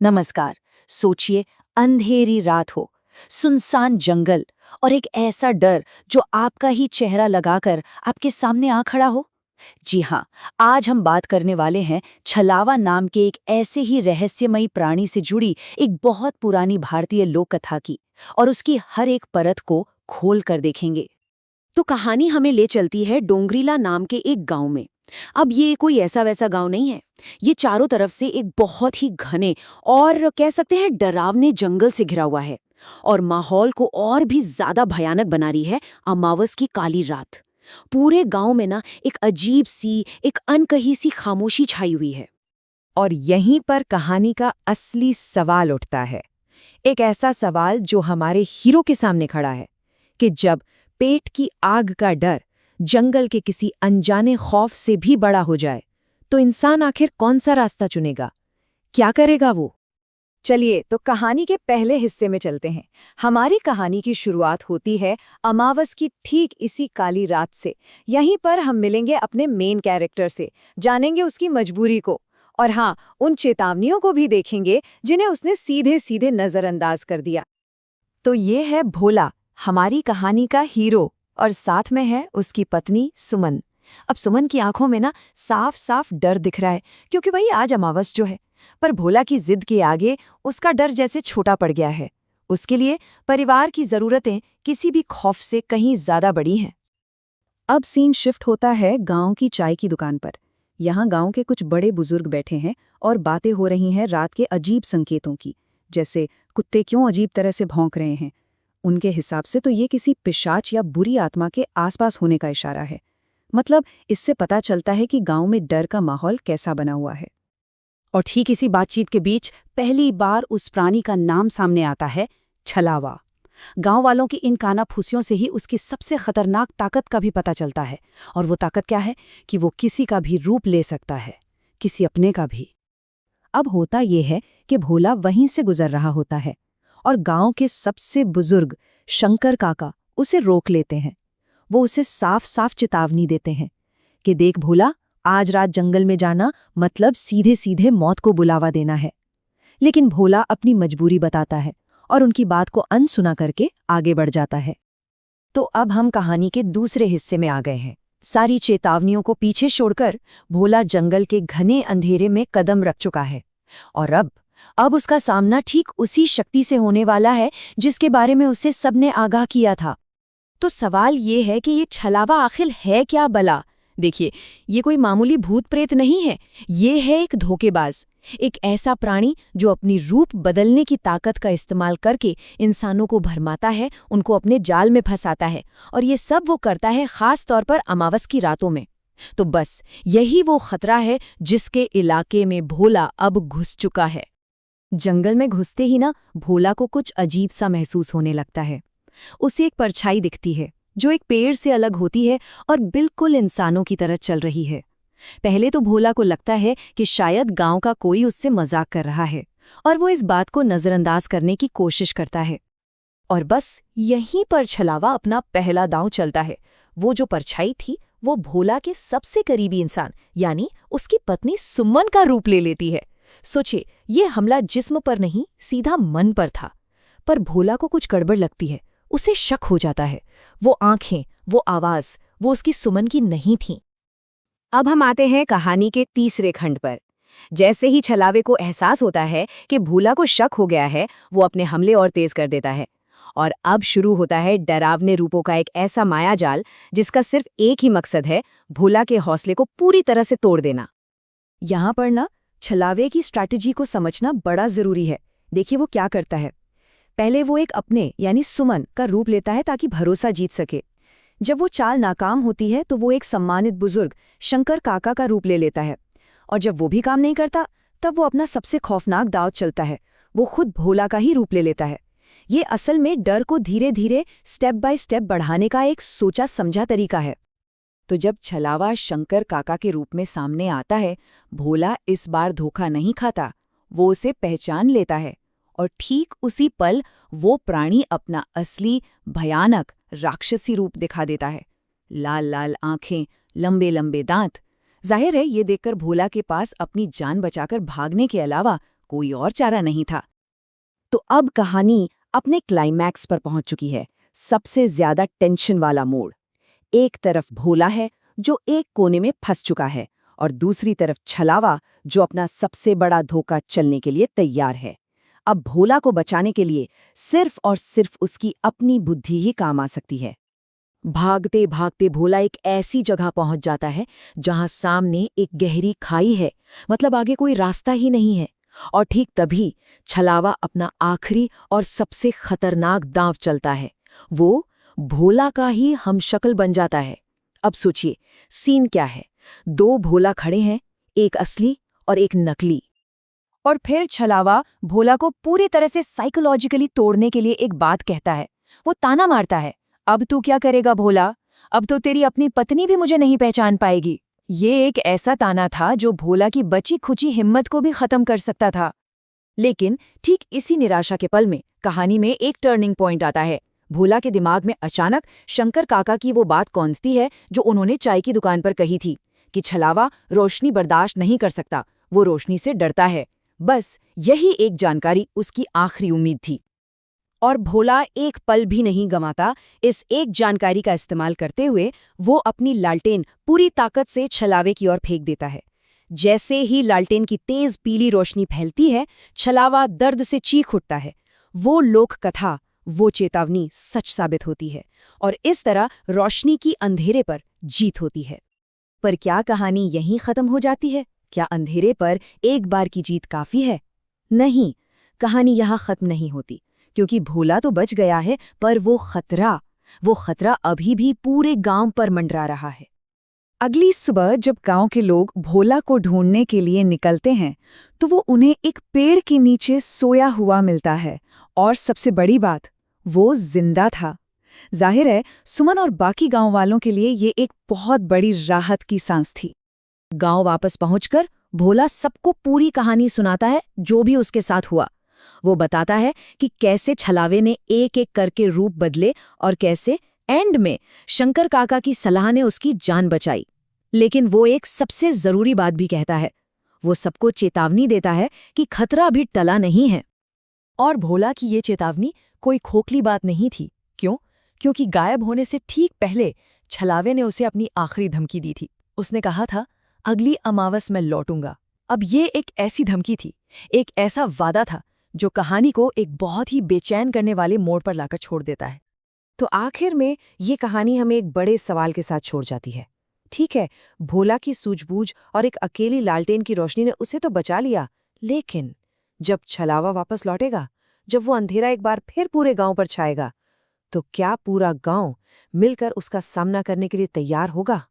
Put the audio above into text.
नमस्कार। सोचिए, अंधेरी रात हो, सुनसान जंगल और एक ऐसा डर जो आपका ही चेहरा लगाकर आपके सामने आ खड़ा हो। जी हाँ, आज हम बात करने वाले हैं छलावा नाम के एक ऐसे ही रहस्यमयी प्राणी से जुड़ी एक बहुत पुरानी भारतीय लोक कथा की, और उसकी हर एक परत को खोल कर देखेंगे। तो कहानी हमें ले चलती है डोंगरीला नाम के एक गांव में। अब ये कोई ऐसा वैसा गांव नहीं है। ये चारों तरफ से एक बहुत ही घने और कह सकते हैं डरावने जंगल से घिरा हुआ है। और माहौल को और भी ज्यादा भयानक बना रही है अमावस की काली रात। पूरे गांव में ना एक अजीब सी, एक अनकही सी खामोशी छाई हुई है। और यहीं पर कहानी का असली सवाल उठता है। एक ऐसा सवाल जो हमारे हीरो के सामने खड़ा है कि जब पेट की आग का डर जंगल के किसी अनजाने खौफ से भी बड़ा हो जाए, तो इंसान आखिर कौन सा रास्ता चुनेगा? क्या करेगा वो? चलिए तो कहानी के पहले हिस्से में चलते हैं। हमारी कहानी की शुरुआत होती है अमावस की ठीक इसी काली रात से। यहीं पर हम मिलेंगे अपने मेन कैरेक्टर से, जानेंगे उसकी मजबूरी को, और हाँ, उन चेतावनियों को भी देखेंगे जिन्हें उसने सीधे सीधे नजरअंदाज कर दिया। तो ये है भोला, हमारी कहानी का हीरो, और साथ में है उसकी पत्नी सुमन। अब सुमन की आंखों में ना साफ साफ डर दिख रहा है, क्योंकि भाई आज अमावस जो है। पर भोला की जिद के आगे उसका डर जैसे छोटा पड़ गया है। उसके लिए परिवार की जरूरतें किसी भी खौफ से कहीं ज्यादा बड़ी हैं। अब सीन शिफ्ट होता है गांव की चाय की दुकान पर। यहाँ गांव के कुछ बड़े बुजुर्ग बैठे हैं और बातें हो रही हैं रात के अजीब संकेतों की, जैसे कुत्ते क्यों अजीब तरह से भौंक रहे हैं। उनके हिसाब से तो ये किसी पिशाच या बुरी आत्मा के आसपास होने का इशारा है। मतलब इससे पता चलता है कि गांव में डर का माहौल कैसा बना हुआ है। और ठीक इसी बातचीत के बीच पहली बार उस प्राणी का नाम सामने आता है, छलावा। गांव वालों की इन कानाफूसियों से ही उसकी सबसे खतरनाक ताकत का भी पता चलता है। और वो ताकत क्या है कि वो किसी का भी रूप ले सकता है, किसी अपने का भी। अब होता ये है कि भोला वहीं से गुजर रहा होता है और गांव के सबसे बुजुर्ग शंकर काका उसे रोक लेते हैं। वो उसे साफ साफ चेतावनी देते हैं कि देख भोला, आज रात जंगल में जाना मतलब सीधे सीधे मौत को बुलावा देना है। लेकिन भोला अपनी मजबूरी बताता है और उनकी बात को अनसुना करके आगे बढ़ जाता है। तो अब हम कहानी के दूसरे हिस्से में आ गए हैं। सारी चेतावनियों को पीछे छोड़कर भोला जंगल के घने अंधेरे में कदम रख चुका है। और अब उसका सामना ठीक उसी शक्ति से होने वाला है जिसके बारे में उसे सबने आगाह किया था। तो सवाल ये है कि ये छलावा आखिर है क्या भला? देखिए, ये कोई मामूली भूत प्रेत नहीं है। ये है एक धोखेबाज, एक ऐसा प्राणी जो अपनी रूप बदलने की ताकत का इस्तेमाल करके इंसानों को भरमाता है, उनको अपने जाल में फंसाता है। और ये सब वो करता है खास तौर पर अमावस की रातों में। तो बस यही वो खतरा है जिसके इलाके में भोला अब घुस चुका है। जंगल में घुसते ही ना भोला को कुछ अजीब सा महसूस होने लगता है। उसे एक परछाई दिखती है जो एक पेड़ से अलग होती है और बिल्कुल इंसानों की तरह चल रही है। पहले तो भोला को लगता है कि शायद गांव का कोई उससे मजाक कर रहा है, और वो इस बात को नजरअंदाज करने की कोशिश करता है। और बस यहीं पर छलावा अपना पहला दांव चलता है। वो जो परछाई थी वो भोला के सबसे करीबी इंसान यानी उसकी पत्नी सुमन का रूप ले लेती है। सोचिए, ये हमला जिस्म पर नहीं, सीधा मन पर था। पर भोला को कुछ गड़बड़ लगती है। उसे शक हो जाता है। वो आंखें, वो आवाज, वो उसकी सुमन की नहीं थीं। अब हम आते हैं कहानी के तीसरे खंड पर। जैसे ही छलावे को एहसास होता है कि भोला को शक हो गया है, वो अपने हमले और तेज कर देता है। और अब शुरू होता है डरावने रूपों का एक ऐसा मायाजाल जिसका सिर्फ एक ही मकसद है, भोला के हौसले को पूरी तरह से तोड़ देना। यहाँ पर ना छलावे की स्ट्रैटेजी को समझना बड़ा जरूरी है। देखिए वो क्या करता है। पहले वो एक अपने यानी सुमन का रूप लेता है ताकि भरोसा जीत सके। जब वो चाल नाकाम होती है तो वो एक सम्मानित बुजुर्ग शंकर काका का रूप ले लेता है। और जब वो भी काम नहीं करता तब वो अपना सबसे खौफनाक दांव चलता है। वो खुद भोला का ही रूप ले लेता है। ये असल में डर को धीरे धीरे स्टेप बाय स्टेप बढ़ाने का एक सोचा समझा तरीका है। तो जब छलावा शंकर काका के रूप में सामने आता है, भोला इस बार धोखा नहीं खाता। वो उसे पहचान लेता है और ठीक उसी पल वो प्राणी अपना असली भयानक राक्षसी रूप दिखा देता है। लाल लाल आंखें, लंबे लंबे दांत। जाहिर है ये देखकर भोला के पास अपनी जान बचाकर भागने के अलावा कोई और चारा नहीं था। तो अब कहानी अपने क्लाइमैक्स पर पहुंच चुकी है, सबसे ज्यादा टेंशन वाला मोड़। एक तरफ भोला है जो एक कोने में फंस चुका है, और दूसरी तरफ छलावा जो अपना सबसे बड़ा धोखा चलने के लिए तैयार है। अब भोला को बचाने के लिए सिर्फ और सिर्फ उसकी अपनी बुद्धि ही काम आ सकती है। भागते भागते भोला एक ऐसी जगह पहुंच जाता है जहां सामने एक गहरी खाई है, मतलब आगे कोई रास्ता ही नहीं है। और ठीक तभी छलावा अपना आखिरी और सबसे खतरनाक दांव चलता है। वो भोला का ही हमशक्ल बन जाता है। अब सोचिए सीन क्या है। दो भोला खड़े हैं, एक असली और एक नकली। और फिर छलावा भोला को पूरी तरह से साइकोलॉजिकली तोड़ने के लिए एक बात कहता है। वो ताना मारता है, अब तू क्या करेगा भोला? अब तो तेरी अपनी पत्नी भी मुझे नहीं पहचान पाएगी। ये एक ऐसा ताना था जो भोला की बची खुची हिम्मत को भी खत्म कर सकता था। लेकिन ठीक इसी निराशा के पल में कहानी में एक टर्निंग पॉइंट आता है। भोला के दिमाग में अचानक शंकर काका की वो बात कौंधती है जो उन्होंने चाय की दुकान पर कही थी कि छलावा रोशनी बर्दाश्त नहीं कर सकता, वो रोशनी से डरता है। बस यही एक जानकारी उसकी आखिरी उम्मीद थी। और भोला एक पल भी नहीं गंवाता। इस एक जानकारी का इस्तेमाल करते हुए वो अपनी लालटेन पूरी ताकत से छलावे की ओर फेंक देता है। जैसे ही लालटेन की तेज पीली रोशनी फैलती है, छलावा दर्द से चीख उठता है। वो लोक कथा, वो चेतावनी सच साबित होती है और इस तरह रोशनी की अंधेरे पर जीत होती है। पर क्या कहानी यहीं खत्म हो जाती है? क्या अंधेरे पर एक बार की जीत काफी है? नहीं, कहानी यहाँ खत्म नहीं होती, क्योंकि भोला तो बच गया है, पर वो खतरा अभी भी पूरे गांव पर मंडरा रहा है। अगली सुबह जब गांव के लोग भोला को ढूंढने के लिए निकलते हैं, तो वो उन्हें एक पेड़ के नीचे सोया हुआ मिलता है, और सबसे बड़ी बात, वो जिंदा था। जाहिर है सुमन और बाकी गांव वालों के लिए ये एक बहुत बड़ी राहत की सांस थी। गांव वापस पहुंचकर भोला सबको पूरी कहानी सुनाता है, जो भी उसके साथ हुआ। वो बताता है कि कैसे छलावे ने एक एक करके रूप बदले और कैसे एंड में शंकर काका की सलाह ने उसकी जान बचाई। लेकिन वो एक सबसे जरूरी बात भी कहता है। वो सबको चेतावनी देता है कि खतरा अभी टला नहीं है। और भोला की ये चेतावनी कोई खोखली बात नहीं थी। क्यों? क्योंकि गायब होने से ठीक पहले छलावे ने उसे अपनी आखिरी धमकी दी थी। उसने कहा था, अगली अमावस में लौटूंगा। अब ये एक ऐसी धमकी थी, एक ऐसा वादा था जो कहानी को एक बहुत ही बेचैन करने वाले मोड़ पर लाकर छोड़ देता है। तो आखिर में ये कहानी हमें एक बड़े सवाल के साथ छोड़ जाती है। ठीक है, भोला की सूझबूझ और एक अकेली लालटेन की रोशनी ने उसे तो बचा लिया, लेकिन जब छलावा वापस लौटेगा, जब वो अंधेरा एक बार फिर पूरे गांव पर छाएगा, तो क्या पूरा गांव मिलकर उसका सामना करने के लिए तैयार होगा?